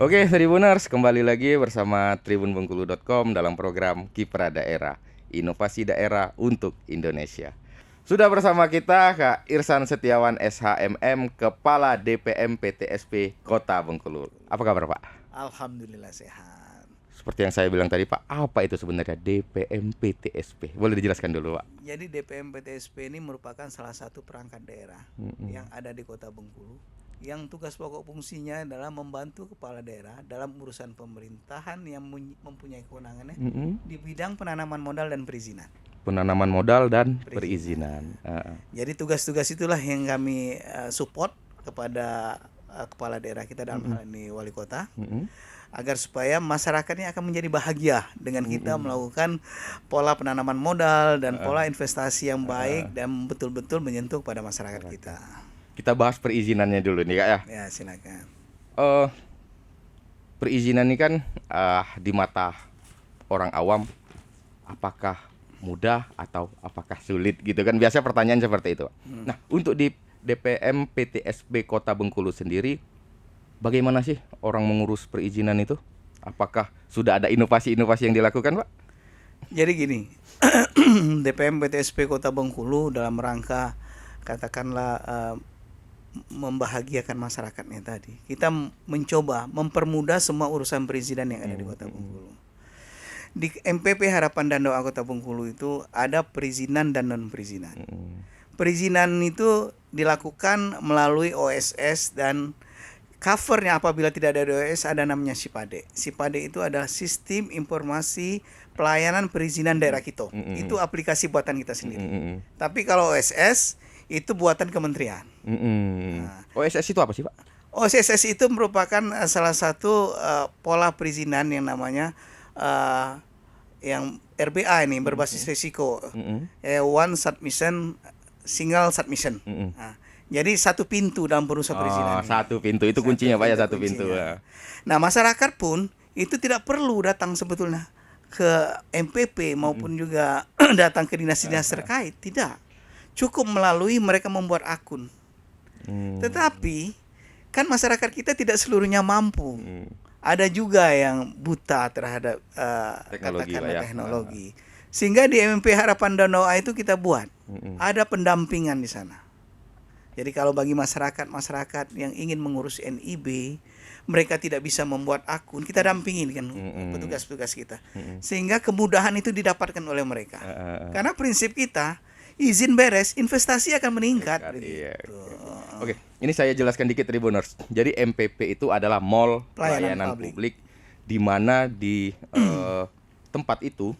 Oke, Tribuners, kembali lagi bersama tribunbengkulu.com dalam program Kiprah Daerah, Inovasi Daerah untuk Indonesia. Sudah bersama kita Kak Irsan Setiawan SHMM, Kepala DPM PTSP Kota Bengkulu. Apa kabar Pak? Alhamdulillah sehat. Seperti yang saya bilang tadi Pak, apa itu sebenarnya DPM PTSP? Boleh dijelaskan dulu Pak? Jadi DPM PTSP ini merupakan salah satu perangkat daerah yang ada di Kota Bengkulu, yang tugas pokok fungsinya adalah membantu kepala daerah dalam urusan pemerintahan yang mempunyai kewenangannya di bidang penanaman modal dan perizinan. Penanaman modal dan perizinan. Jadi tugas-tugas itulah yang kami support kepada kepala daerah kita, dalam hal ini wali kota, agar supaya masyarakatnya akan menjadi bahagia dengan kita melakukan pola penanaman modal dan pola investasi yang baik dan betul-betul menyentuh pada masyarakat kita. Kita bahas perizinannya dulu nih Kak ya. Ya, silakan. Perizinan ini kan di mata orang awam apakah mudah atau apakah sulit gitu kan, biasa pertanyaan seperti itu. Nah, untuk di DPM PTSP Kota Bengkulu sendiri, bagaimana sih orang mengurus perizinan itu? Apakah sudah ada inovasi-inovasi yang dilakukan, Pak? Jadi gini, DPM PTSP Kota Bengkulu dalam rangka katakanlah membahagiakan masyarakatnya tadi, kita mencoba mempermudah semua urusan perizinan yang ada di Kota Bengkulu. Di MPP Harapan dan Doa Kota Bengkulu itu ada perizinan dan non perizinan. Perizinan itu dilakukan melalui OSS, dan covernya apabila tidak ada OSS ada namanya SIPADE. SIPADE itu adalah Sistem Informasi Pelayanan Perizinan Daerah Kita. Itu aplikasi buatan kita sendiri. Tapi kalau OSS itu buatan kementerian. Nah, OSS itu apa sih Pak? OSS itu merupakan salah satu pola perizinan yang namanya yang RBA ini, berbasis risiko. One submission, single submission. Nah, jadi satu pintu dalam perusahaan perizinan. Satu pintu itu kuncinya Pak ya, satu pintu. Nah, masyarakat pun itu tidak perlu datang sebetulnya ke MPP maupun juga datang ke dinas-dinas terkait, tidak. Cukup melalui mereka membuat akun. Tetapi kan masyarakat kita tidak seluruhnya mampu. Ada juga yang buta terhadap teknologi. Sehingga di MMP Harapan dan Doa itu kita buat ada pendampingan di sana. Jadi kalau bagi masyarakat yang ingin mengurus NIB, mereka tidak bisa membuat akun, kita dampingin kan petugas-petugas kita. Sehingga kemudahan itu didapatkan oleh mereka. Karena prinsip kita, izin beres, investasi akan meningkat. Oke, ini saya jelaskan dikit Tribuners. Jadi MPP itu adalah Mall Pelayanan Publik, di mana di tempat itu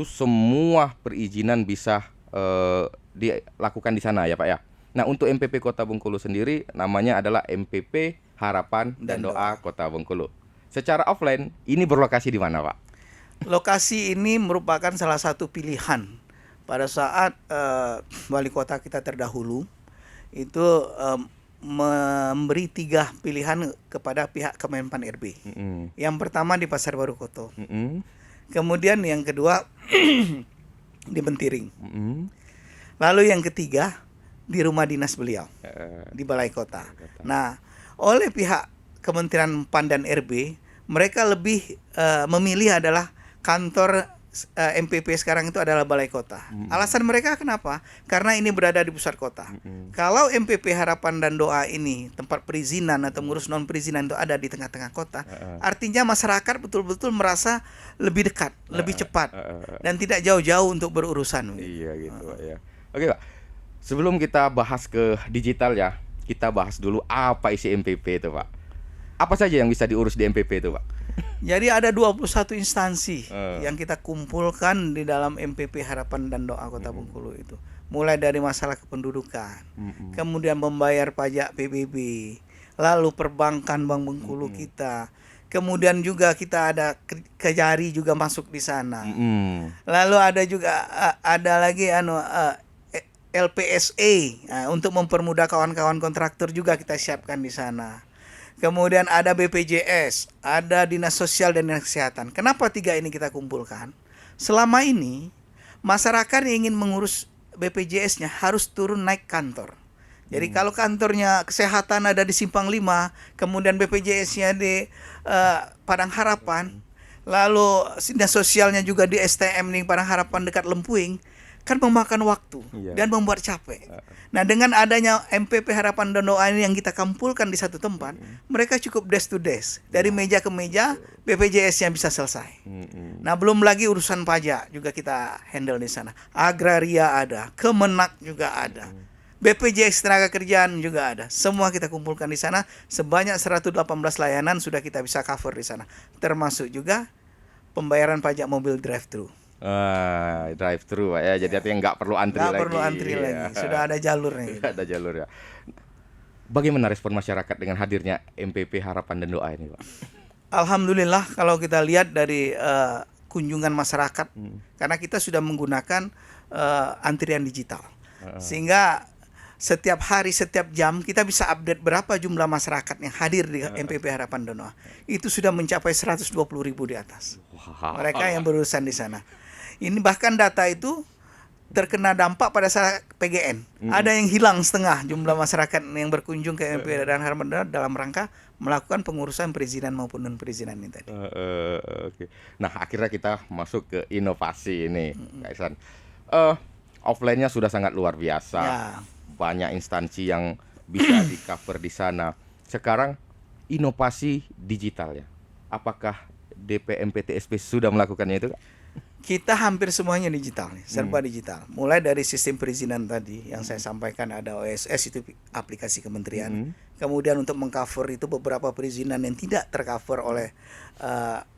semua perizinan bisa dilakukan di sana ya Pak ya. Nah, untuk MPP Kota Bengkulu sendiri namanya adalah MPP Harapan dan Doa Kota Bengkulu. Secara offline ini berlokasi di mana Pak? Lokasi ini merupakan salah satu pilihan pada saat wali kota kita terdahulu itu memberi 3 pilihan kepada pihak Kemenpan RB. Yang pertama di Pasar Baru Koto. Kemudian yang kedua di Bentiring. Lalu yang ketiga di rumah dinas beliau di Balai Kota. Nah, oleh pihak Kementerian PAN dan RB, mereka lebih memilih adalah kantor MPP sekarang itu adalah Balai Kota. Alasan mereka kenapa? Karena ini berada di pusat kota. Kalau MPP Harapan dan Doa ini tempat perizinan atau ngurus non perizinan itu ada di tengah-tengah kota, artinya masyarakat betul-betul merasa lebih dekat, lebih cepat, dan tidak jauh-jauh untuk berurusan. Iya gitu Pak ya. Oke Pak, sebelum kita bahas ke digital ya, kita bahas dulu apa isi MPP itu Pak. Apa saja yang bisa diurus di MPP itu Pak? Jadi ada 21 instansi yang kita kumpulkan di dalam MPP Harapan dan Doa Kota Bengkulu itu. Mulai dari masalah kependudukan, kemudian membayar pajak PBB, lalu perbankan Bank Bengkulu kita, kemudian juga kita ada Kejari juga masuk di sana. Lalu ada juga ada lagi LPSA untuk mempermudah kawan-kawan kontraktor juga kita siapkan di sana. Kemudian ada BPJS, ada Dinas Sosial dan Dinas Kesehatan. Kenapa 3 ini kita kumpulkan? Selama ini masyarakat yang ingin mengurus BPJS-nya harus turun naik kantor. Jadi kalau kantornya kesehatan ada di Simpang 5, kemudian BPJS-nya di Padang Harapan, lalu dinas sosialnya juga di STM di Padang Harapan dekat Lempuing, kan memakan waktu dan membuat capek. Nah, dengan adanya MPP Harapan dan Doa ini yang kita kumpulkan di satu tempat, mereka cukup desk to desk. Dari meja ke meja, BPJS-nya bisa selesai. Nah, belum lagi urusan pajak juga kita handle di sana. Agraria ada, Kemenak juga ada. BPJS Tenaga Kerjaan juga ada. Semua kita kumpulkan di sana. Sebanyak 118 layanan sudah kita bisa cover di sana. Termasuk juga pembayaran pajak mobil drive-thru. Drive thru Pak ya. Jadi artinya nggak perlu antri lagi. Nggak perlu antri lagi. Sudah ada jalurnya. Ada jalur ya. Bagaimana respon masyarakat dengan hadirnya MPP Harapan dan Doa ini, Pak? Alhamdulillah kalau kita lihat dari kunjungan masyarakat, karena kita sudah menggunakan antrian digital, sehingga setiap hari, setiap jam kita bisa update berapa jumlah masyarakat yang hadir di MPP Harapan dan Doa. Itu sudah mencapai 120.000 di atas. Mereka yang berurusan di sana. Ini bahkan data itu terkena dampak pada saat PGN. Ada yang hilang setengah jumlah masyarakat yang berkunjung ke MPP dan Harapan dan Doa dalam rangka melakukan pengurusan perizinan maupun non perizinan ini tadi. Oke. Nah, akhirnya kita masuk ke inovasi ini, Kak Ihsan. Offline-nya sudah sangat luar biasa. Ya. Banyak instansi yang bisa di cover di sana. Sekarang inovasi digital ya. Apakah DPMPTSP sudah melakukannya itu, Kak? Kita hampir semuanya digital, serba digital. Mulai dari sistem perizinan tadi yang saya sampaikan, ada OSS itu aplikasi kementerian. Kemudian untuk mengcover itu beberapa perizinan yang tidak tercover oleh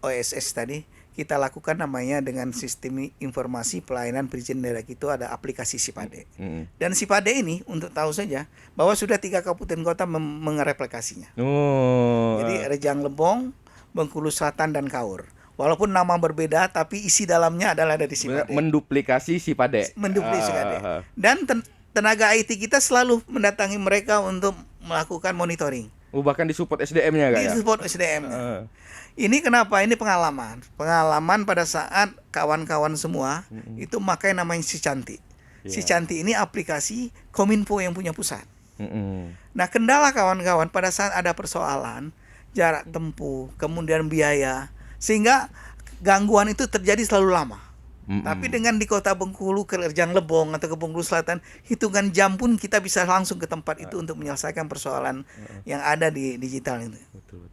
OSS tadi, kita lakukan namanya dengan sistem informasi pelayanan perizinan daerah, itu ada aplikasi Sipade. Dan Sipade ini untuk tahu saja bahwa sudah 3 kabupaten kota mengereplikasinya. Jadi Rejang Lebong, Bengkulu Selatan dan Kaur. Walaupun nama berbeda, tapi isi dalamnya adalah dari Sipade. Menduplikasi Sipade. Menduplikasi Sipade. Dan tenaga IT kita selalu mendatangi mereka untuk melakukan monitoring. Bahkan disupport SDM-nya, Kak, ya? Disupport SDM-nya. Ini kenapa? Ini pengalaman. Pengalaman pada saat kawan-kawan semua itu pakai namanya Si Cantik. Si Cantik ini aplikasi Kominfo yang punya pusat. Nah, kendala kawan-kawan pada saat ada persoalan jarak tempuh, kemudian biaya, sehingga gangguan itu terjadi selalu lama. Tapi dengan di kota Bengkulu ke Rejang Lebong atau ke Bengkulu Selatan, hitungan jam pun kita bisa langsung ke tempat itu untuk menyelesaikan persoalan yang ada di digital itu. Betul.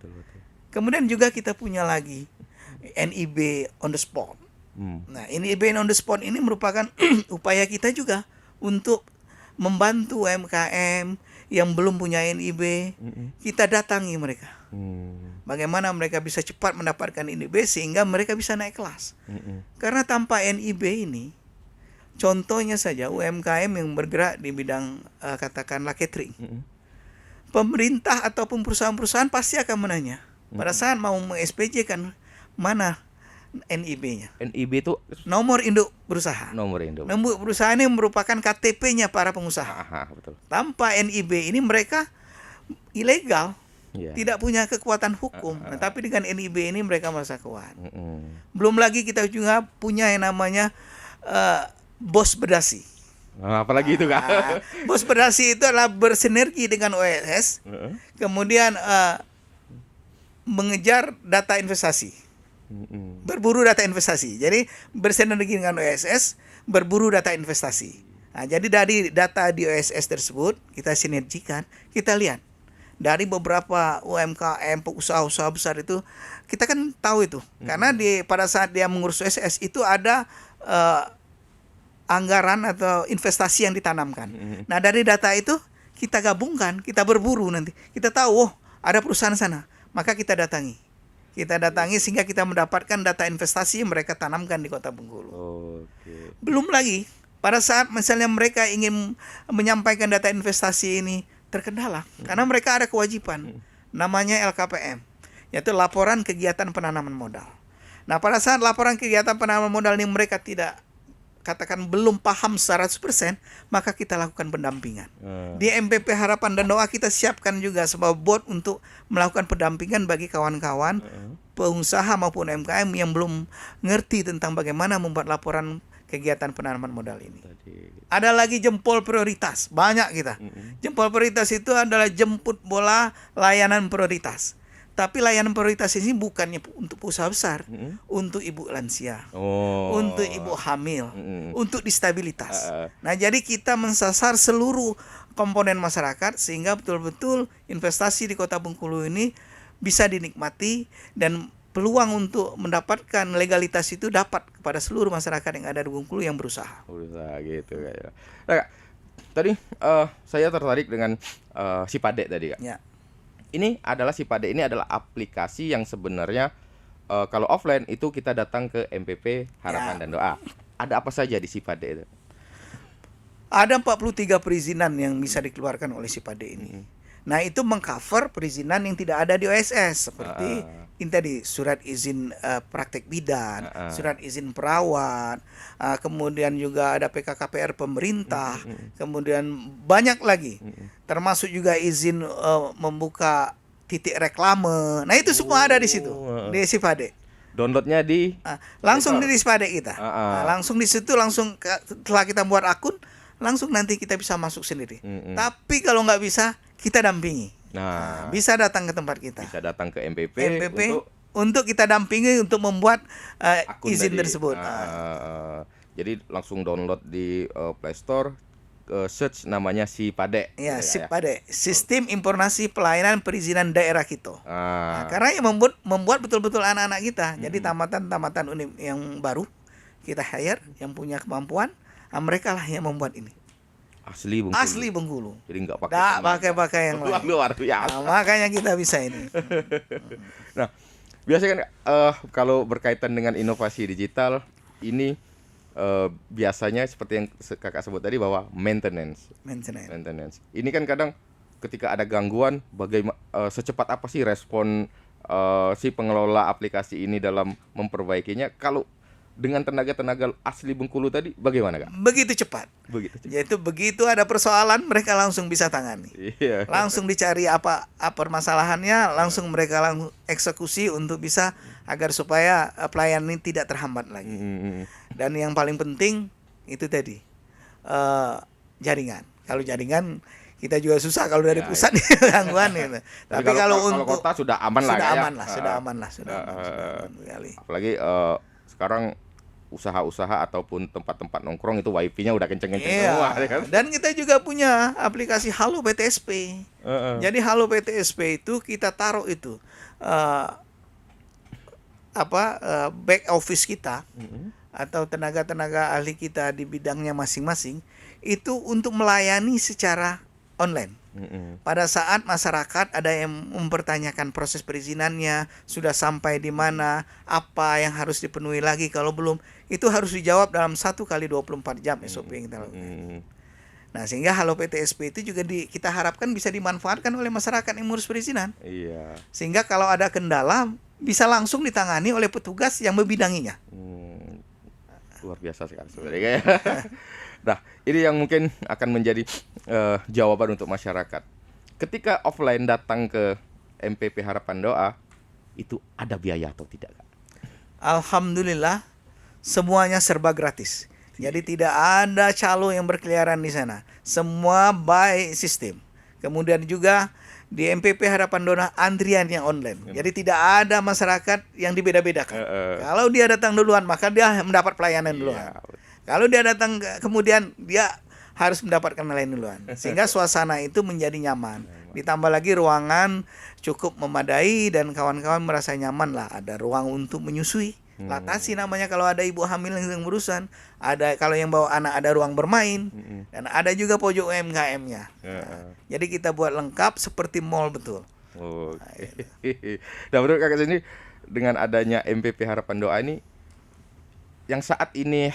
Kemudian juga kita punya lagi NIB on the spot. Nah, NIB on the spot ini merupakan upaya kita juga untuk membantu UMKM yang belum punya NIB. Kita datangi mereka. Bagaimana mereka bisa cepat mendapatkan NIB sehingga mereka bisa naik kelas. Karena tanpa NIB ini, contohnya saja UMKM yang bergerak di bidang katakanlah catering, pemerintah ataupun perusahaan-perusahaan pasti akan menanya pada saat mau meng-SPJ kan, mana NIB-nya? NIB itu nomor induk berusaha. Nomor induk berusaha ini merupakan KTP-nya para pengusaha. Betul. Tanpa NIB ini mereka ilegal. Tidak punya kekuatan hukum. Nah, tapi dengan NIB ini mereka merasa kuat. Belum lagi kita juga punya yang namanya bos berdasi. Apalagi itu, Kak? Bos berdasi itu adalah bersinergi dengan OSS, kemudian mengejar data investasi, berburu data investasi. Jadi bersinergi dengan OSS, berburu data investasi. Nah, jadi dari data di OSS tersebut kita sinergikan, kita lihat dari beberapa UMKM, usaha-usaha besar itu, kita kan tahu itu. Karena pada saat dia mengurus OSS itu ada anggaran atau investasi yang ditanamkan. Nah, dari data itu kita gabungkan, kita berburu nanti. Kita tahu, ada perusahaan sana, maka kita datangi. Sehingga kita mendapatkan data investasi yang mereka tanamkan di Kota Bengkulu. Belum lagi pada saat misalnya mereka ingin menyampaikan data investasi ini terkendala, karena mereka ada kewajiban namanya LKPM, yaitu laporan kegiatan penanaman modal. Nah, pada saat laporan kegiatan penanaman modal ini mereka tidak katakan belum paham 100%, maka kita lakukan pendampingan. Di MPP Harapan dan Doa kita siapkan juga sebuah bot untuk melakukan pendampingan bagi kawan-kawan pengusaha maupun UMKM yang belum ngerti tentang bagaimana membuat laporan kegiatan penanaman modal ini. Ada lagi jempol prioritas, banyak kita. Jempol prioritas itu adalah jemput bola layanan prioritas. Tapi layanan prioritas ini bukannya untuk usaha besar, untuk ibu lansia, untuk ibu hamil, untuk disabilitas. Nah, jadi kita mensasar seluruh komponen masyarakat sehingga betul-betul investasi di Kota Bengkulu ini bisa dinikmati dan peluang untuk mendapatkan legalitas itu dapat kepada seluruh masyarakat yang ada di Bengkulu yang berusaha. Gitu kayaknya. Nah, Kak, tadi saya tertarik dengan Sipade tadi, Kak. Ya. Ini adalah Sipade ini adalah aplikasi yang sebenarnya kalau offline itu kita datang ke MPP Harapan dan Doa. Ada apa saja di Sipade itu? Ada 43 perizinan yang bisa dikeluarkan oleh Sipade ini. Nah, itu mengcover perizinan yang tidak ada di OSS seperti ini tadi surat izin praktek bidan, surat izin perawat, kemudian juga ada PKKPR pemerintah, kemudian banyak lagi, termasuk juga izin membuka titik reklame. Nah, itu semua ada di situ di Sipade. Downloadnya di langsung di Sipade kita. Langsung di situ langsung setelah kita buat akun langsung nanti kita bisa masuk sendiri. Tapi kalau nggak bisa kita dampingi. Nah, bisa datang ke tempat kita. Bisa datang ke MPP untuk kita dampingi untuk membuat izin tadi tersebut. Jadi langsung download di Play Store, search namanya Sipade. Ya, Sipade, Sistem Informasi Pelayanan Perizinan Daerah Kito. Nah, karena yang membuat betul-betul anak-anak kita. Jadi tamatan-tamatan UNIM yang baru kita hire yang punya kemampuan, mereka lah yang membuat ini. Asli Bengkulu. Jadi nggak pakai yang lain. Luar biasa. Makanya kita bisa ini. Nah, biasanya kan kalau berkaitan dengan inovasi digital ini biasanya seperti yang kakak sebut tadi bahwa maintenance. Ini kan kadang ketika ada gangguan, secepat apa sih respon si pengelola aplikasi ini dalam memperbaikinya? Kalau dengan tenaga-tenaga asli Bengkulu tadi bagaimana, Kak? Begitu cepat. Yaitu begitu ada persoalan mereka langsung bisa tangani. Langsung dicari apa permasalahannya, langsung mereka langsung eksekusi untuk bisa agar supaya pelayanan ini tidak terhambat lagi. Dan yang paling penting itu tadi jaringan. Kalau jaringan kita juga susah kalau dari pusat gangguan gitu. Tapi kalau untuk kota sudah aman lah. Sudah aman. Apalagi sekarang usaha-usaha ataupun tempat-tempat nongkrong itu wifi-nya udah kenceng-kenceng semua, kan? Dan kita juga punya aplikasi Halo PTSP. Jadi Halo PTSP itu kita taruh itu back office kita atau tenaga-tenaga ahli kita di bidangnya masing-masing itu untuk melayani secara online. Pada saat masyarakat ada yang mempertanyakan proses perizinannya, sudah sampai di mana, apa yang harus dipenuhi lagi, kalau belum, itu harus dijawab dalam 1x24 jam SOP yang kita lakukan. Nah, sehingga Halo PTSP itu juga kita harapkan bisa dimanfaatkan oleh masyarakat yang mengurus perizinan. Sehingga kalau ada kendala bisa langsung ditangani oleh petugas yang membidanginya. Luar biasa sekali sebenarnya. Nah, ini yang mungkin akan menjadi jawaban untuk masyarakat. Ketika offline datang ke MPP Harapan Doa, itu ada biaya atau tidak, Kak? Alhamdulillah, semuanya serba gratis. Jadi tidak ada calo yang berkeliaran di sana. Semua by sistem. Kemudian juga di MPP Harapan Doa antrian yang online. Jadi tidak ada masyarakat yang dibeda-bedakan. Kalau dia datang duluan, maka dia mendapat pelayanan duluan. Kalau dia datang kemudian dia harus mendapatkan lain duluan. Sehingga suasana itu menjadi nyaman. Ditambah lagi ruangan cukup memadai dan kawan-kawan merasa nyaman lah. Ada ruang untuk menyusui. Latasi namanya kalau ada ibu hamil yang sedang berurusan. Ada kalau yang bawa anak ada ruang bermain. Dan ada juga pojok UMKM-nya. Jadi kita buat lengkap seperti mall betul. Nah, menurut kakak sendiri dengan adanya MPP Harapan Doa ini yang saat ini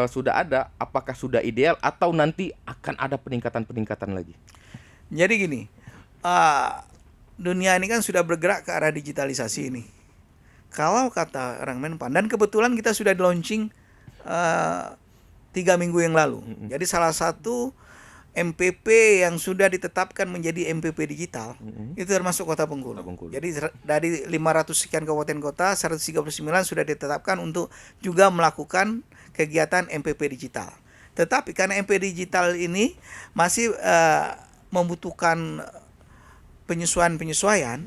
sudah ada, apakah sudah ideal atau nanti akan ada peningkatan-peningkatan lagi? Jadi gini, dunia ini kan sudah bergerak ke arah digitalisasi ini. Kalau kata orang Menpan, dan kebetulan kita sudah launching 3 minggu yang lalu. Jadi salah satu MPP yang sudah ditetapkan menjadi MPP digital itu termasuk Kota Bengkulu. Jadi dari 500 sekian kabupaten kota, 139 sudah ditetapkan untuk juga melakukan kegiatan MPP digital. Tetapi karena MPP digital ini masih membutuhkan penyesuaian,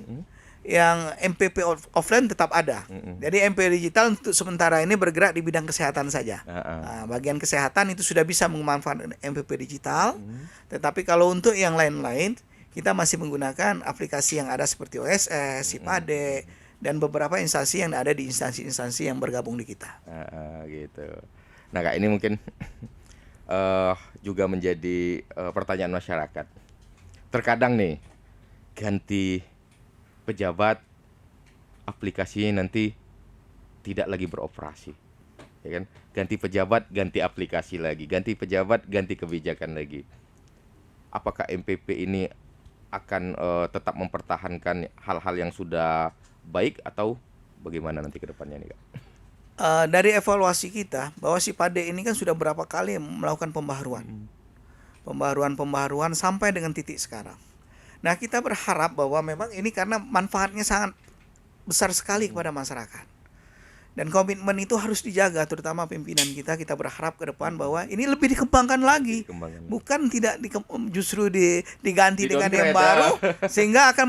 yang MPP offline tetap ada. Jadi MPP digital untuk sementara ini bergerak di bidang kesehatan saja. Nah, bagian kesehatan itu sudah bisa memanfaatkan MPP digital. Tetapi kalau untuk yang lain-lain, kita masih menggunakan aplikasi yang ada seperti OSS, Sipade, dan beberapa instansi yang ada di instansi-instansi yang bergabung di kita. Gitu. Nah, Kak, ini mungkin juga menjadi pertanyaan masyarakat. Terkadang nih ganti pejabat, aplikasinya nanti tidak lagi beroperasi, ya kan? Ganti pejabat, ganti aplikasi lagi, ganti pejabat, ganti kebijakan lagi. Apakah MPP ini akan tetap mempertahankan hal-hal yang sudah baik atau bagaimana nanti ke depannya nih, Kak? Dari evaluasi kita bahwa Sipade ini kan sudah berapa kali melakukan pembaharuan sampai dengan titik sekarang. Nah, kita berharap bahwa memang ini karena manfaatnya sangat besar sekali kepada masyarakat. Dan komitmen itu harus dijaga, terutama pimpinan kita. Kita berharap ke depan bahwa ini lebih dikembangkan lagi. Bukan tidak justru diganti dengan yang baru, sehingga akan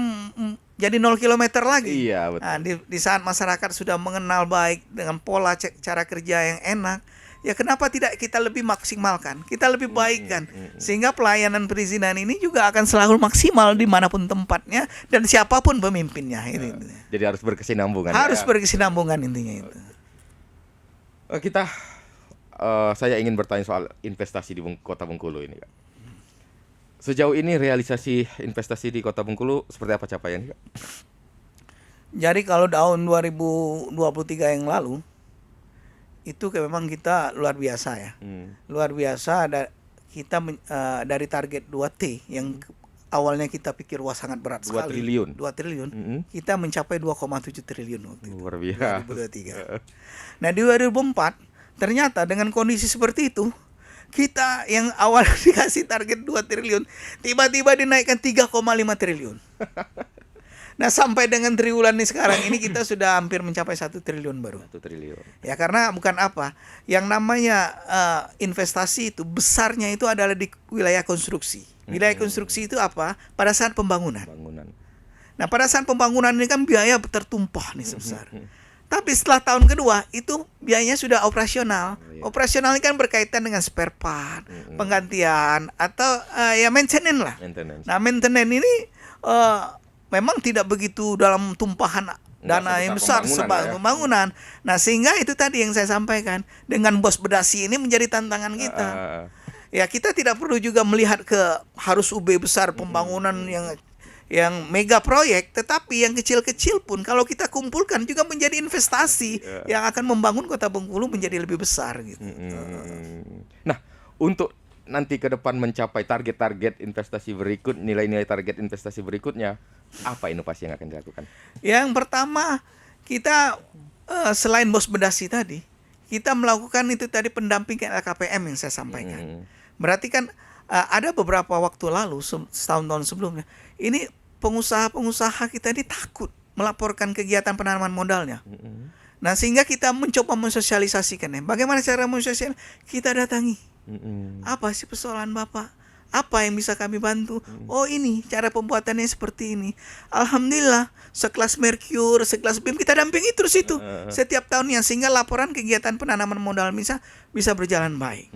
jadi 0 kilometer lagi. Iya, betul. Nah, di saat masyarakat sudah mengenal baik dengan pola cara kerja yang enak, ya kenapa tidak kita lebih maksimalkan, kita lebih baikkan, sehingga pelayanan perizinan ini juga akan selalu maksimal dimanapun tempatnya dan siapapun pemimpinnya. Jadi harus berkesinambungan. Harus berkesinambungan intinya itu. Saya ingin bertanya soal investasi di Kota Bengkulu ini, Kak. Sejauh ini realisasi investasi di Kota Bengkulu seperti apa capaiannya, Kak? Jadi kalau tahun 2023 yang lalu itu memang kita luar biasa ya. Luar biasa kita dari target 2T yang awalnya kita pikir wah sangat berat 2 sekali. triliun. 2 triliun. Kita mencapai 2,7 triliun waktu itu. Luar biasa. 2023. Nah, di 2024 ternyata dengan kondisi seperti itu kita yang awal dikasih target 2 triliun tiba-tiba dinaikkan 3,5 triliun. Nah, sampai dengan triwulan ini sekarang ini kita sudah hampir mencapai 1 triliun baru. 1 triliun. Ya karena bukan apa, yang namanya investasi itu besarnya itu adalah di wilayah konstruksi. Wilayah konstruksi itu apa? Pada saat pembangunan. Nah, pada saat pembangunan ini kan biaya tertumpah nih sebesar. Tapi setelah tahun kedua itu biayanya sudah operasional. Operasional ini kan berkaitan dengan spare part, penggantian atau ya maintenance lah. Nah, maintenance ini memang tidak begitu dalam tumpahan dana yang besar sebagai pembangunan. Nah, sehingga itu tadi yang saya sampaikan, dengan bos bedasi ini menjadi tantangan kita. Ya, kita tidak perlu juga melihat ke harus UB besar pembangunan yang mega proyek, tetapi yang kecil-kecil pun kalau kita kumpulkan juga menjadi investasi yang akan membangun Kota Bengkulu menjadi lebih besar gitu. Nah, untuk nanti ke depan mencapai target-target investasi berikut, nilai-nilai target investasi berikutnya, apa inovasi yang akan dilakukan? Yang pertama, kita selain bos bedasi tadi, kita melakukan itu tadi pendampingan LKPM yang saya sampaikan. Berarti kan ada beberapa waktu lalu, setahun-tahun sebelumnya, ini pengusaha-pengusaha kita ini takut melaporkan kegiatan penanaman modalnya. Nah, sehingga kita mencoba mensosialisasikannya. Bagaimana cara mensosialisasikan? Kita datangi. Apa sih persoalan Bapak? Apa yang bisa kami bantu? Oh, ini cara pembuatannya seperti ini. Alhamdulillah, sekelas Merkur, sekelas BIM kita dampingi terus itu setiap tahunnya, sehingga laporan kegiatan penanaman modal bisa berjalan baik.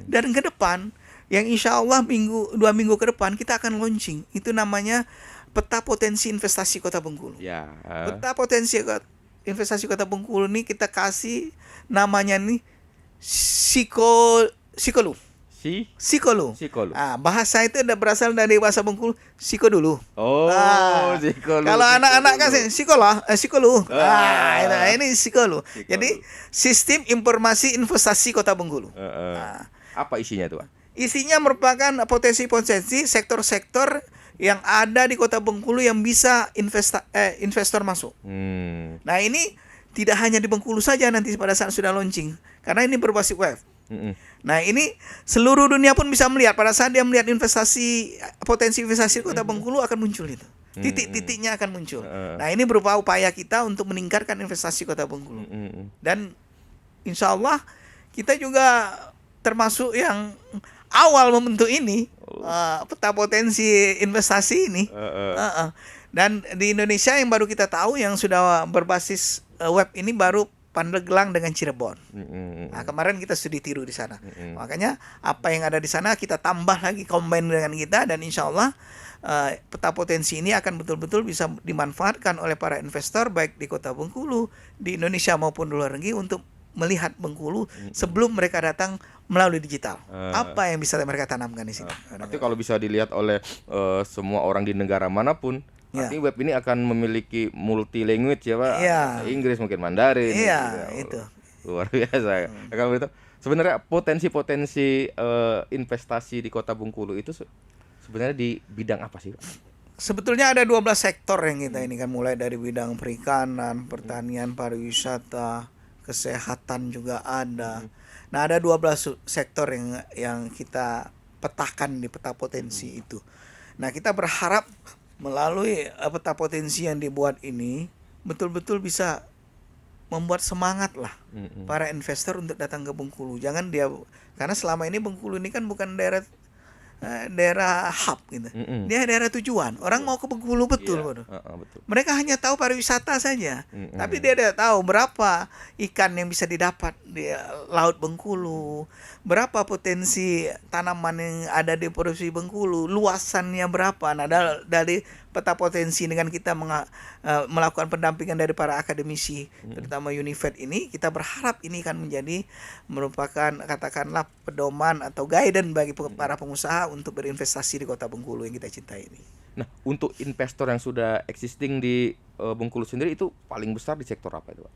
Dan ke depan, yang insya Allah 2 minggu ke depan kita akan launching. Itu namanya peta potensi investasi Kota Bengkulu. Peta potensi investasi Kota Bengkulu ini kita kasih namanya nih Sikolu. Bahasa itu udah berasal dari bahasa Bengkulu, siko dulu. Sikolu. Kalau anak-anak kasih sikolu. Ini sikolu. Jadi sistem informasi investasi Kota Bengkulu. Apa isinya tuh, Pak? Isinya merupakan potensi-potensi sektor-sektor yang ada di Kota Bengkulu yang bisa investor masuk. Nah, ini tidak hanya di Bengkulu saja nanti pada saat sudah launching, karena ini berbasis web. Nah, ini seluruh dunia pun bisa melihat pada saat dia melihat potensi investasi Kota Bengkulu akan muncul itu. Titik-titiknya akan muncul. Nah, ini berupa upaya kita untuk meningkatkan investasi Kota Bengkulu. Dan insya Allah kita juga termasuk yang awal membentuk ini, peta potensi investasi ini. Dan di Indonesia yang baru kita tahu yang sudah berbasis web ini baru Pandeglang dengan Cirebon. Nah, kemarin kita sudah tiru di sana. Makanya apa yang ada di sana kita tambah lagi, combine dengan kita, dan insya Allah peta potensi ini akan betul-betul bisa dimanfaatkan oleh para investor baik di Kota Bengkulu, di Indonesia maupun di luar negeri untuk melihat Bengkulu sebelum mereka datang melalui digital. Apa yang bisa mereka tanamkan di sini? Nanti kalau bisa dilihat oleh semua orang di negara manapun, nanti web ini akan memiliki multi language ya Pak. Inggris, mungkin Mandarin. Itu. Luar biasa. Kalau itu sebenarnya potensi-potensi investasi di Kota Bengkulu itu sebenarnya di bidang apa sih Pak? Sebetulnya ada 12 sektor yang kita ini kan, mulai dari bidang perikanan, pertanian, pariwisata, kesehatan juga ada. Nah, ada 12 sektor yang kita petakan di peta potensi itu. Nah, kita berharap melalui peta potensi yang dibuat ini betul-betul bisa membuat semangat lah para investor untuk datang ke Bengkulu. Karena selama ini Bengkulu ini kan bukan daerah hub gitu. Dia daerah tujuan. Orang mau ke Bengkulu betul. Mereka hanya tahu pariwisata saja. Tapi dia tidak tahu berapa ikan yang bisa didapat di Laut Bengkulu, berapa potensi tanaman yang ada di provinsi Bengkulu, luasannya berapa. Nah, dari peta potensi dengan kita melakukan pendampingan dari para akademisi, terutama Unifed ini, kita berharap ini akan merupakan katakanlah pedoman atau guidance bagi para pengusaha untuk berinvestasi di Kota Bengkulu yang kita cintai ini. Nah, untuk investor yang sudah existing di Bengkulu sendiri itu paling besar di sektor apa itu Pak?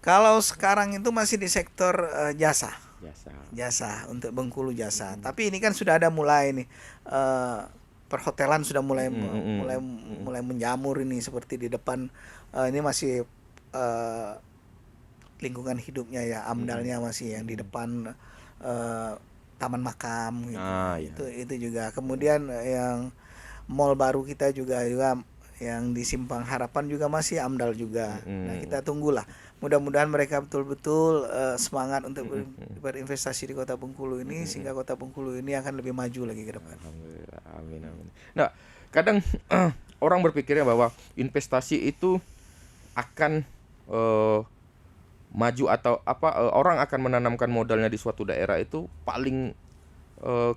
Kalau sekarang itu masih di sektor jasa untuk Bengkulu jasa. Tapi ini kan sudah ada mulai nih. Perhotelan sudah mulai menjamur ini, seperti di depan ini masih lingkungan hidupnya ya, AMDAL-nya masih yang di depan taman makam gitu. Itu juga. Kemudian yang mall baru kita juga yang di Simpang Harapan juga masih AMDAL juga. Nah, kita tunggulah. Mudah-mudahan mereka betul-betul semangat untuk berinvestasi di Kota Bengkulu ini, sehingga Kota Bengkulu ini akan lebih maju lagi ke depan. Amin. Nah, kadang orang berpikirnya bahwa investasi itu akan maju atau orang akan menanamkan modalnya di suatu daerah itu paling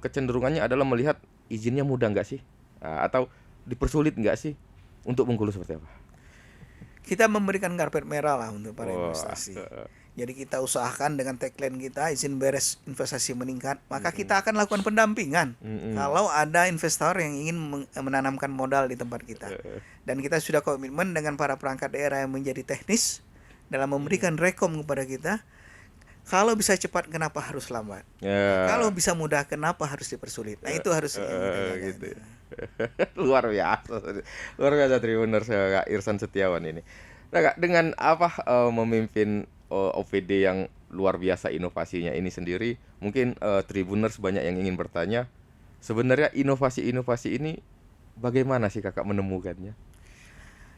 kecenderungannya adalah melihat izinnya mudah nggak sih, atau dipersulit nggak sih. Untuk Bengkulu seperti apa? Kita memberikan karpet merah lah untuk para investasi. Jadi kita usahakan dengan tagline kita, izin beres investasi meningkat, maka kita akan lakukan pendampingan kalau ada investor yang ingin menanamkan modal di tempat kita. Dan kita sudah komitmen dengan para perangkat daerah yang menjadi teknis dalam memberikan rekom kepada kita. Kalau bisa cepat, kenapa harus lambat? Kalau bisa mudah, kenapa harus dipersulit? Nah, itu harus gitu. Luar biasa Tribuners Kak Irsan Setiawan ini. Nah Kak, dengan memimpin OVD yang luar biasa inovasinya ini sendiri, mungkin Tribuners banyak yang ingin bertanya, sebenarnya inovasi-inovasi ini bagaimana sih Kakak menemukannya?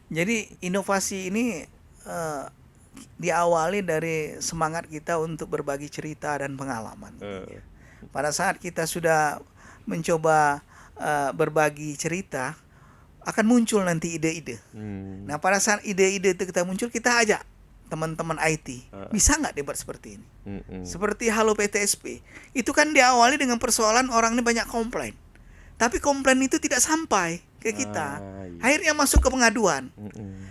Jadi inovasi ini diawali dari semangat kita untuk berbagi cerita dan pengalaman. Pada saat kita sudah mencoba berbagi cerita, akan muncul nanti ide-ide. Nah, pada saat ide-ide itu kita muncul, kita ajak teman-teman IT, bisa nggak dibuat seperti ini? Seperti Halo PTSP, itu kan diawali dengan persoalan orang ini banyak komplain, tapi komplain itu tidak sampai ke kita. Akhirnya masuk ke pengaduan.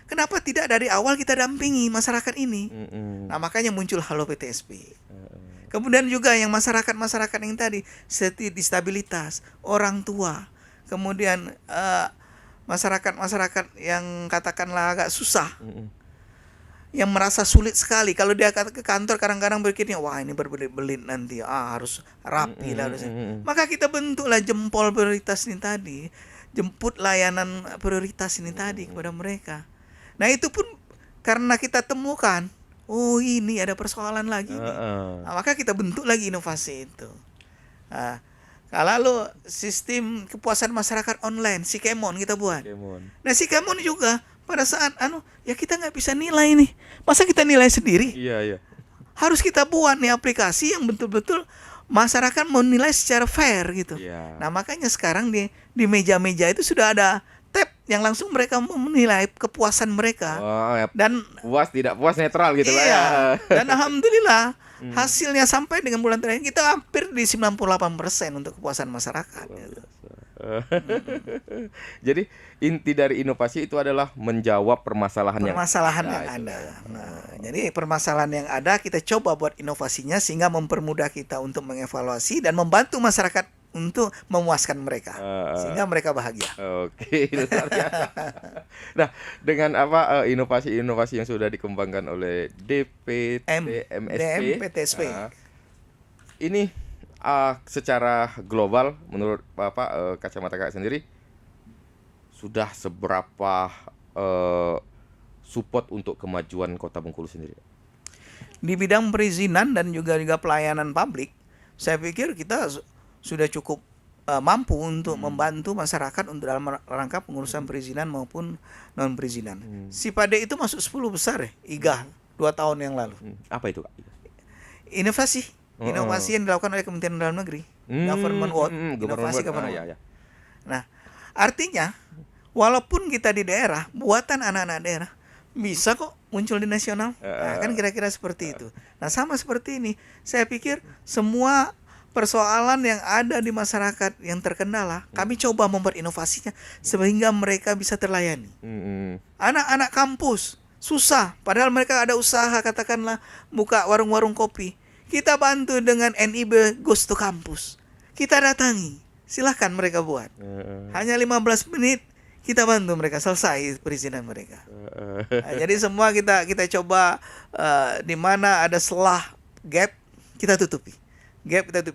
Kenapa tidak dari awal kita dampingi masyarakat ini? Nah, makanya muncul Halo PTSP. Kemudian juga yang masyarakat yang tadi, seperti disabilitas, orang tua, kemudian masyarakat yang katakanlah agak susah, yang merasa sulit sekali kalau dia ke kantor, kadang-kadang berpikirnya wah ini berbelit-belit nanti, harus rapi lah harusnya. Maka kita bentuklah jempol prioritas ini tadi, jemput layanan prioritas ini tadi kepada mereka. Nah, itu pun karena kita temukan, oh ini ada persoalan lagi nih. Nah, maka kita bentuk lagi inovasi itu. Lalu sistem kepuasan masyarakat online, Sikemon kita buat. Nah, Sikemon juga pada saat ya kita nggak bisa nilai nih, masa kita nilai sendiri? Iya. harus kita buat nih aplikasi yang betul-betul masyarakat menilai secara fair gitu. Iya. Nah, makanya sekarang di meja-meja itu sudah ada tab yang langsung mereka menilai kepuasan mereka. Oh, ya, Dan puas tidak puas netral gitu lah ya. iya, dan alhamdulillah hasilnya sampai dengan bulan terakhir kita hampir di 98% untuk kepuasan masyarakat. Gitu. Jadi inti dari inovasi itu adalah menjawab permasalahan yang ada. Nah, jadi permasalahan yang ada kita coba buat inovasinya sehingga mempermudah kita untuk mengevaluasi dan membantu masyarakat untuk memuaskan mereka sehingga mereka bahagia. Oke, luar biasa. Nah, dengan apa inovasi-inovasi yang sudah dikembangkan oleh DMPTSP, ini secara global menurut Bapak kacamata Kakak sendiri sudah seberapa support untuk kemajuan Kota Bengkulu sendiri? Di bidang perizinan dan juga pelayanan publik, saya pikir kita sudah cukup mampu untuk membantu masyarakat untuk dalam rangka pengurusan perizinan maupun non perizinan. Sipade itu masuk 10 besar IGA 2 tahun yang lalu. Apa itu, Kak? Inovasi yang dilakukan oleh Kementerian Dalam Negeri, Government Award, inovasi Government Award. Nah, artinya walaupun kita di daerah, buatan anak-anak daerah bisa kok muncul di nasional. Nah, kan kira-kira seperti itu. Nah, sama seperti ini, saya pikir semua persoalan yang ada di masyarakat yang terkendala, kami coba membuat inovasinya sehingga mereka bisa terlayani. Anak-anak kampus susah, padahal mereka ada usaha, katakanlah buka warung-warung kopi. Kita bantu dengan NIB Goes to Campus. Kita datangi, silahkan mereka buat. Hanya 15 menit kita bantu mereka selesai perizinan mereka. Nah, jadi semua kita coba di mana ada celah gap kita tutupi.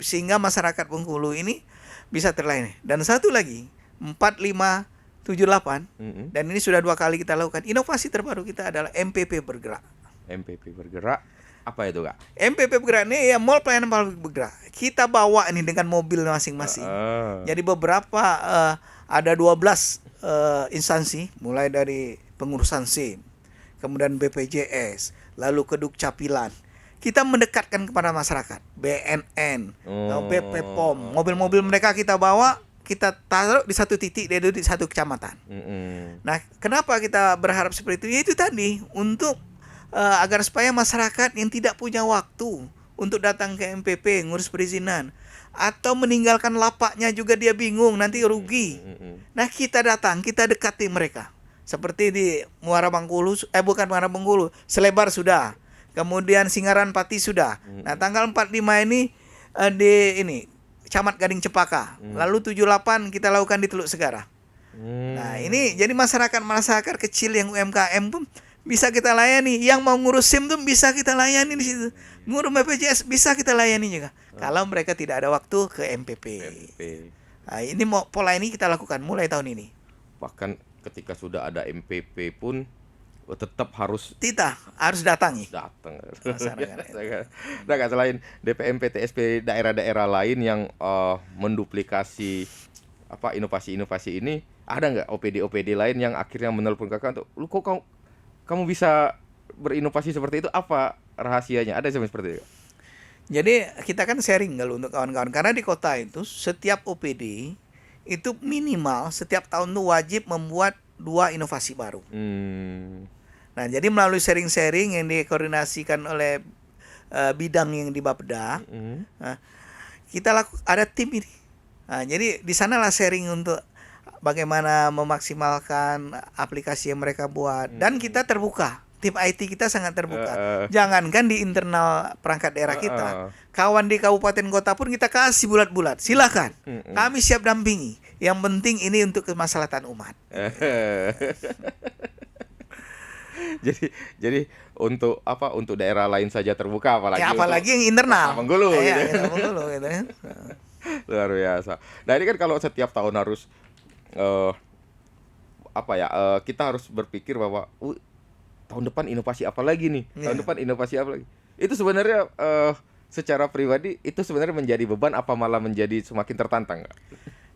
Sehingga masyarakat Bengkulu ini bisa terlayani. Dan satu lagi 4578 dan ini sudah 2 kali kita lakukan. Inovasi terbaru kita adalah MPP Bergerak. MPP Bergerak. Apa itu, Kak? MPP Bergerak ini ya Mall Pelayanan Publik Bergerak. Kita bawa ini dengan mobil masing-masing. Jadi beberapa ada 12 instansi, mulai dari pengurusan SIM, kemudian BPJS, lalu ke Dukcapilan. Kita mendekatkan kepada masyarakat, BNN, BP POM, mobil-mobil mereka kita bawa, kita taruh di satu titik, dia di satu kecamatan. Nah, kenapa kita berharap seperti itu? Ya itu tadi, untuk agar supaya masyarakat yang tidak punya waktu untuk datang ke MPP ngurus perizinan atau meninggalkan lapaknya juga dia bingung, nanti rugi. Nah, kita datang, kita dekati mereka. Seperti di Muara Bengkulu, bukan Muara Bengkulu, Selebar sudah. Kemudian Singaran Pati sudah. Nah, tanggal 45 ini di Camat Gading Cepaka. Lalu 78 kita lakukan di Teluk Segara. Nah, ini jadi masyarakat kecil yang UMKM pun bisa kita layani. Yang mau ngurus SIM tuh bisa kita layani di situ. Ngurus BPJS bisa kita layani juga. Kalau mereka tidak ada waktu ke MPP. Nah, ini pola ini kita lakukan mulai tahun ini. Bahkan ketika sudah ada MPP pun tetap harus datangi. Nah, selain DPM PTSP daerah-daerah lain yang menduplikasi inovasi-inovasi ini, ada nggak OPD lain yang akhirnya menelpon Kakak untuk, lu kok kamu bisa berinovasi seperti itu, apa rahasianya? Ada seperti itu? Jadi kita kan sharing kalau untuk kawan-kawan, karena di kota itu setiap OPD itu minimal setiap tahun tuh wajib membuat 2 inovasi baru. Nah, jadi melalui sharing-sharing yang dikoordinasikan oleh bidang yang di Bapeda, kita ada tim ini. Nah, jadi di sanalah sharing untuk bagaimana memaksimalkan aplikasi yang mereka buat, dan kita terbuka. Tim IT kita sangat terbuka. Jangankan di internal perangkat daerah kita, kawan di kabupaten kota pun kita kasih bulat-bulat. Silakan, kami siap dampingi. Yang penting ini untuk kemaslahatan umat. Jadi untuk daerah lain saja terbuka, apalagi yang internal. Bengkulu, Bengkulu gitu kan. Luar biasa. Nah, ini kan kalau setiap tahun harus kita harus berpikir bahwa tahun depan inovasi apa lagi nih? Tahun depan inovasi apa lagi? Itu sebenarnya secara pribadi itu sebenarnya menjadi beban apa malah menjadi semakin tertantang?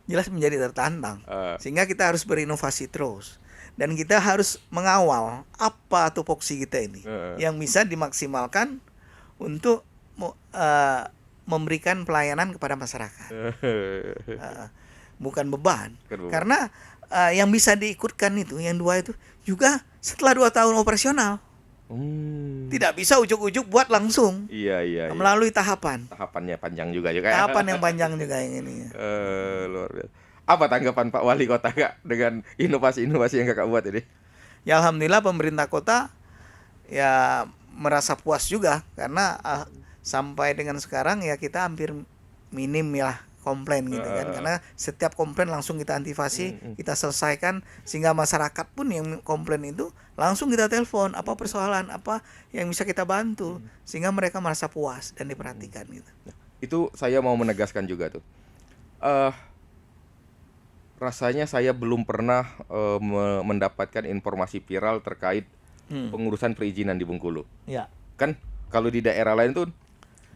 Jelas menjadi tertantang. Sehingga kita harus berinovasi terus. Dan kita harus mengawal apa tupoksi kita ini yang bisa dimaksimalkan untuk memberikan pelayanan kepada masyarakat. Bukan beban. Karena yang bisa diikutkan itu, yang dua itu juga setelah 2 tahun operasional. Tidak bisa ujuk-ujuk buat langsung. Iya. Melalui tahapan. Tahapannya panjang juga ya. Tahapan yang panjang juga yang ini. Luar biasa. Apa tanggapan Pak Wali Kota Kak dengan inovasi-inovasi yang Kakak buat ini? Ya alhamdulillah pemerintah kota ya merasa puas juga karena sampai dengan sekarang ya kita hampir minim ya komplain gitu kan, karena setiap komplain langsung kita antisipasi, kita selesaikan, sehingga masyarakat pun yang komplain itu langsung kita telepon apa persoalan, apa yang bisa kita bantu, sehingga mereka merasa puas dan diperhatikan gitu. Itu saya mau menegaskan juga tuh. Rasanya saya belum pernah mendapatkan informasi viral terkait pengurusan perizinan di Bengkulu. Ya. Kan kalau di daerah lain tuh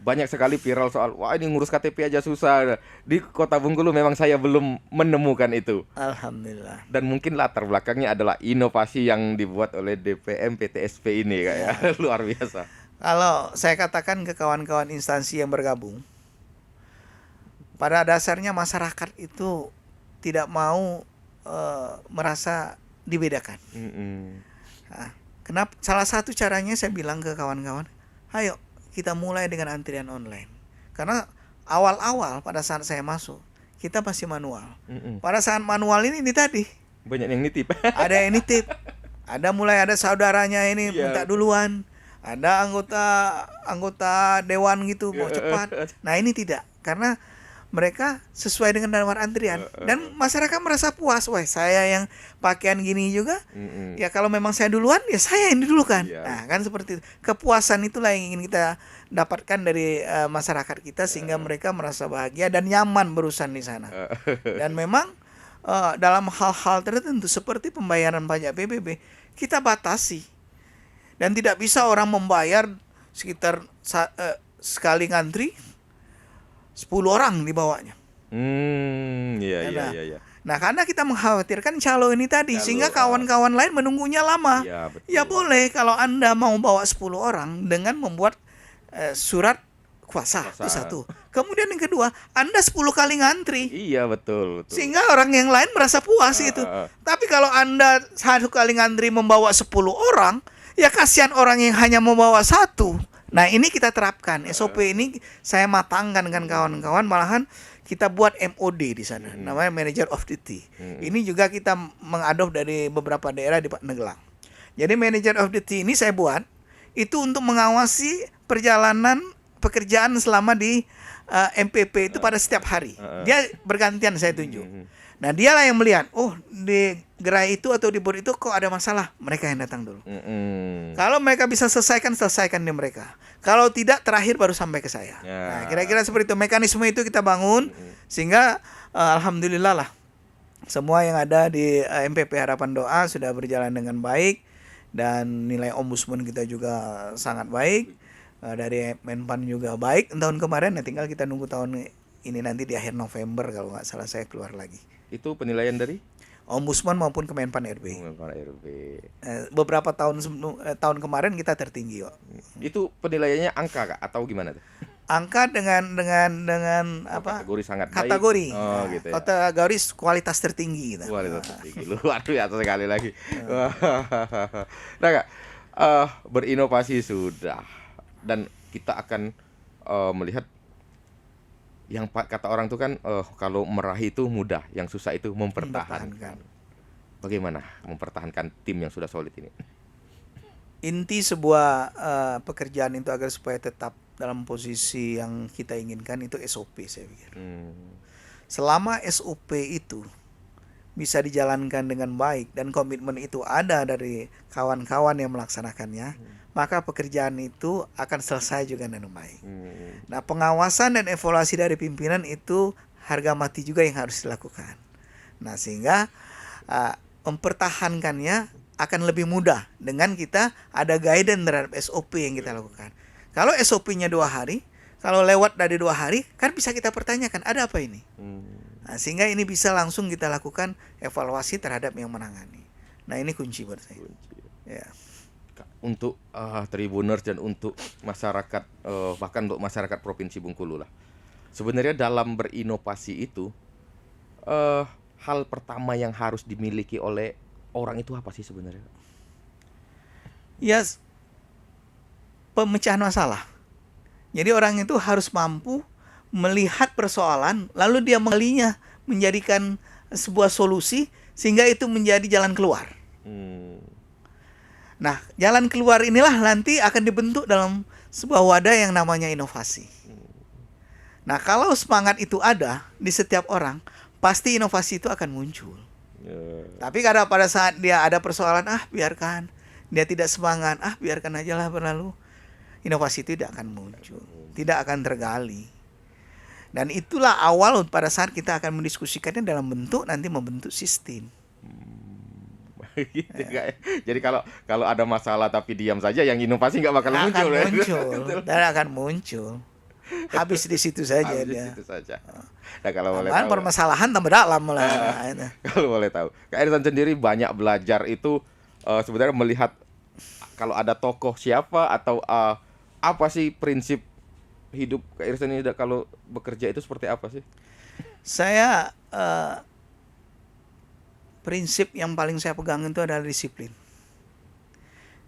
banyak sekali viral soal wah ini ngurus KTP aja susah. Di Kota Bengkulu memang saya belum menemukan itu. Alhamdulillah. Dan mungkin latar belakangnya adalah inovasi yang dibuat oleh DPM PTSP ini kayak luar biasa. Kalau saya katakan ke kawan-kawan instansi yang bergabung, pada dasarnya masyarakat itu tidak mau merasa dibedakan. Nah, kenapa? Salah satu caranya saya bilang ke kawan-kawan, ayo kita mulai dengan antrian online. Karena awal-awal pada saat saya masuk, kita masih manual. Pada saat manual ini tadi banyak yang nitip. Ada yang nitip. Ada saudaranya ini minta duluan. Ada anggota dewan gitu mau cepat. Nah, ini tidak, karena mereka sesuai dengan nomor antrian dan masyarakat merasa puas. Wah, saya yang pakaian gini juga. Ya kalau memang saya duluan, ya saya yang didulukan. Nah, kan seperti itu. Kepuasan itulah yang ingin kita dapatkan dari masyarakat kita, sehingga mereka merasa bahagia dan nyaman berurusan di sana. Dan memang dalam hal-hal tertentu seperti pembayaran pajak PBB kita batasi. Dan tidak bisa orang membayar sekitar sekali ngantri 10 orang dibawanya. Iya. Nah, karena kita mengkhawatirkan calo ini tadi, sehingga kawan-kawan lain menunggunya lama. Ya boleh kalau Anda mau bawa 10 orang dengan membuat surat kuasa. Itu satu. Kemudian yang kedua, Anda 10 kali ngantri. Iya, betul. Sehingga orang yang lain merasa puas gitu. Tapi kalau Anda 1 kali ngantri membawa 10 orang, ya kasihan orang yang hanya membawa 1. Nah, ini kita terapkan. SOP ini saya matangkan dengan kawan-kawan, malahan kita buat MOD di sana. Namanya Manager of Duty. Ini juga kita mengadop dari beberapa daerah di Pandeglang. Jadi Manager of Duty ini saya buat itu untuk mengawasi perjalanan pekerjaan selama di MPP itu pada setiap hari. Dia bergantian saya tunjuk. Nah, dialah yang melihat, oh di gerai itu atau di bor itu kok ada masalah, mereka yang datang dulu. Kalau mereka bisa selesaikan di mereka. Kalau tidak, terakhir baru sampai ke saya. Nah, kira-kira seperti itu. Mekanisme itu kita bangun sehingga alhamdulillah lah semua yang ada di MPP Harapan Doa sudah berjalan dengan baik, dan nilai ombudsman kita juga sangat baik. Dari Menpan juga baik tahun kemarin. Nah, tinggal kita nunggu tahun ini nanti di akhir November kalau nggak salah saya keluar lagi. Itu penilaian dari Ombudsman maupun Kemenpan RB. RB. Beberapa tahun kemarin kita tertinggi kok. Itu penilaiannya angka Kak atau gimana tuh? Angka dengan apa? Kategori sangat kategori. baik. Oh, gitu ya. Kategori kualitas tertinggi gitu. Kualitas tertinggi. Luar biasa sekali lagi. Nah, Kak, berinovasi sudah, dan kita akan melihat yang kata orang tuh kan kalau meraih itu mudah, yang susah itu mempertahankan. Bagaimana mempertahankan tim yang sudah solid ini? Inti sebuah pekerjaan itu agar supaya tetap dalam posisi yang kita inginkan itu SOP, saya pikir. Selama SOP itu bisa dijalankan dengan baik dan komitmen itu ada dari kawan-kawan yang melaksanakannya, maka pekerjaan itu akan selesai juga dengan baik. Nah, pengawasan dan evaluasi dari pimpinan itu harga mati juga yang harus dilakukan. Nah, sehingga mempertahankannya akan lebih mudah dengan kita ada guidance terhadap SOP yang kita lakukan. Kalau SOP-nya 2 hari, kalau lewat dari 2 hari, kan bisa kita pertanyakan ada apa ini. Nah, sehingga ini bisa langsung kita lakukan evaluasi terhadap yang menangani. Nah, ini kunci buat saya. Ya. untuk Tribuners dan untuk masyarakat, bahkan untuk masyarakat Provinsi Bengkulu lah. Sebenarnya dalam berinovasi itu, hal pertama yang harus dimiliki oleh orang itu apa sih sebenarnya? Ya, pemecahan masalah. Jadi orang itu harus mampu melihat persoalan, lalu dia menggalinya menjadikan sebuah solusi sehingga itu menjadi jalan keluar. Nah, jalan keluar inilah nanti akan dibentuk dalam sebuah wadah yang namanya inovasi. Nah, kalau semangat itu ada di setiap orang, pasti inovasi itu akan muncul. Tapi kadang pada saat dia ada persoalan, biarkan. Dia tidak semangat, biarkan aja lah berlalu. Inovasi itu tidak akan muncul, tidak akan tergali. Dan itulah awal pada saat kita akan mendiskusikannya dalam bentuk nanti membentuk sistem. Gitu, jadi kalau ada masalah tapi diam saja, yang inovasi nggak bakal muncul. Dan akan muncul. Habis di situ saja dia. Nah, kalau boleh tahu, permasalahan tambah dalam lah. Kalau boleh tahu, Kak Irsan sendiri banyak belajar itu sebenarnya melihat kalau ada tokoh siapa atau apa sih prinsip hidup Kak Irsan ini kalau bekerja itu seperti apa sih? Saya prinsip yang paling saya pegang itu adalah disiplin.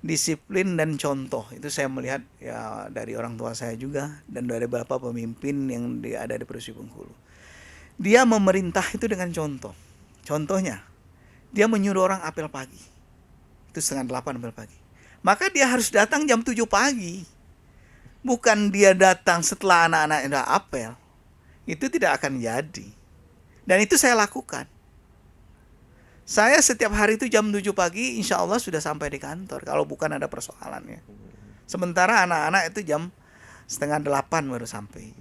Disiplin dan contoh. Itu saya melihat ya dari orang tua saya juga dan dari beberapa pemimpin yang ada di Provinsi Bengkulu. Dia memerintah itu dengan contoh. Contohnya, dia menyuruh orang apel pagi. Itu 7:30 apel pagi. Maka dia harus datang jam 7 pagi. Bukan dia datang setelah anak-anak udah apel. Itu tidak akan jadi. Dan itu saya lakukan. Saya setiap hari itu jam 7 pagi insya Allah sudah sampai di kantor. Kalau bukan ada persoalannya. Sementara anak-anak itu jam 7:30 baru sampai.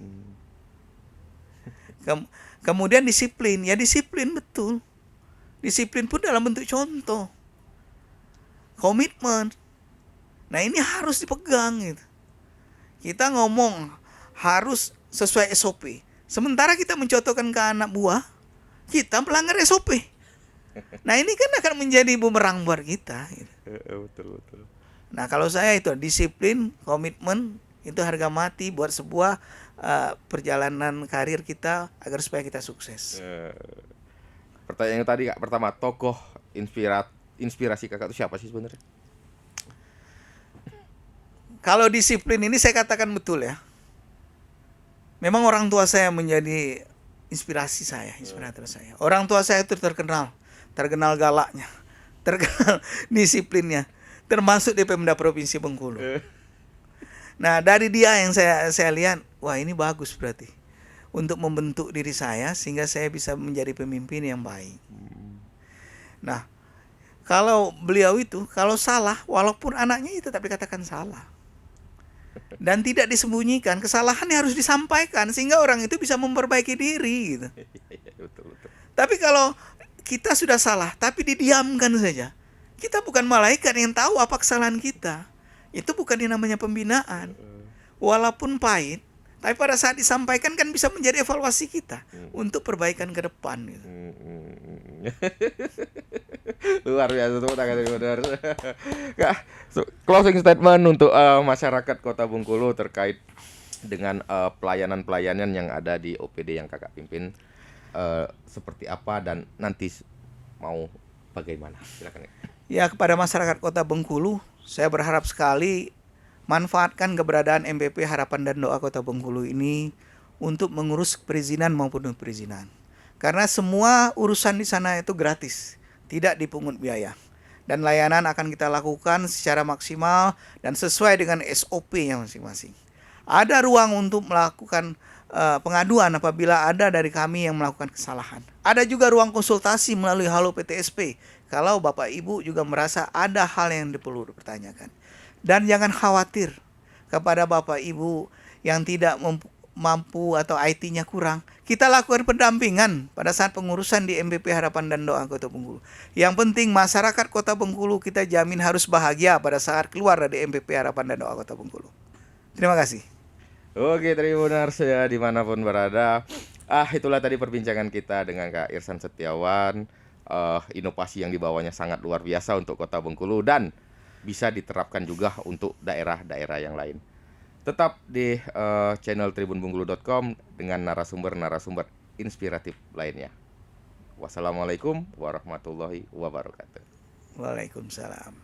Kemudian disiplin. Ya disiplin betul. Disiplin pun dalam bentuk contoh. Komitmen. Nah ini harus dipegang gitu. Kita ngomong harus sesuai SOP. Sementara kita mencontohkan ke anak buah, kita melanggar SOP. Nah ini kan akan menjadi bumerang buat kita gitu. Betul. Nah kalau saya itu disiplin, komitmen, itu harga mati buat sebuah perjalanan karir kita agar supaya kita sukses. Pertanyaan yang tadi Kak, pertama, tokoh inspirasi Kakak itu siapa sih sebenarnya? Kalau disiplin ini saya katakan betul ya. Memang orang tua saya menjadi inspirasi saya, inspirator saya. Orang tua saya itu terkenal galaknya, terkenal disiplinnya, termasuk di Pemda Provinsi Bengkulu. Nah dari dia yang saya lihat, wah ini bagus berarti untuk membentuk diri saya sehingga saya bisa menjadi pemimpin yang baik. Nah kalau beliau itu kalau salah, walaupun anaknya itu tetap dikatakan salah. Dan tidak disembunyikan, kesalahannya harus disampaikan sehingga orang itu bisa memperbaiki diri gitu. Betul. Tapi kalau kita sudah salah tapi didiamkan saja, kita bukan malaikat yang tahu apa kesalahan kita. Itu bukan yang namanya pembinaan. Walaupun pahit, tapi pada saat disampaikan kan bisa menjadi evaluasi kita untuk perbaikan ke depan gitu. Luar biasa, tepuk tangan benar. Closing statement untuk masyarakat Kota Bengkulu terkait dengan pelayanan-pelayanan yang ada di OPD yang Kakak pimpin, seperti apa dan nanti mau bagaimana? Silakan. Ya, kepada masyarakat Kota Bengkulu, saya berharap sekali manfaatkan keberadaan MPP Harapan dan Doa Kota Bengkulu ini untuk mengurus perizinan maupun perizinan. Karena semua urusan di sana itu gratis, tidak dipungut biaya. Dan layanan akan kita lakukan secara maksimal dan sesuai dengan SOP-nya masing-masing. Ada ruang untuk melakukan pengaduan apabila ada dari kami yang melakukan kesalahan. Ada juga ruang konsultasi melalui Halo PTSP kalau Bapak Ibu juga merasa ada hal yang perlu dipertanyakan. Dan jangan khawatir kepada Bapak Ibu yang tidak mampu atau IT-nya kurang. Kita lakukan pendampingan pada saat pengurusan di MPP Harapan dan Doa Kota Bengkulu. Yang penting masyarakat Kota Bengkulu kita jamin harus bahagia pada saat keluar dari MPP Harapan dan Doa Kota Bengkulu. Terima kasih. Oke, Tribuners ya dimanapun berada. Itulah tadi perbincangan kita dengan Kak Irsan Setiawan. Inovasi yang dibawanya sangat luar biasa untuk Kota Bengkulu dan bisa diterapkan juga untuk daerah-daerah yang lain. Tetap di channel tribunbengkulu.com dengan narasumber-narasumber inspiratif lainnya. Wassalamualaikum warahmatullahi wabarakatuh. Waalaikumsalam.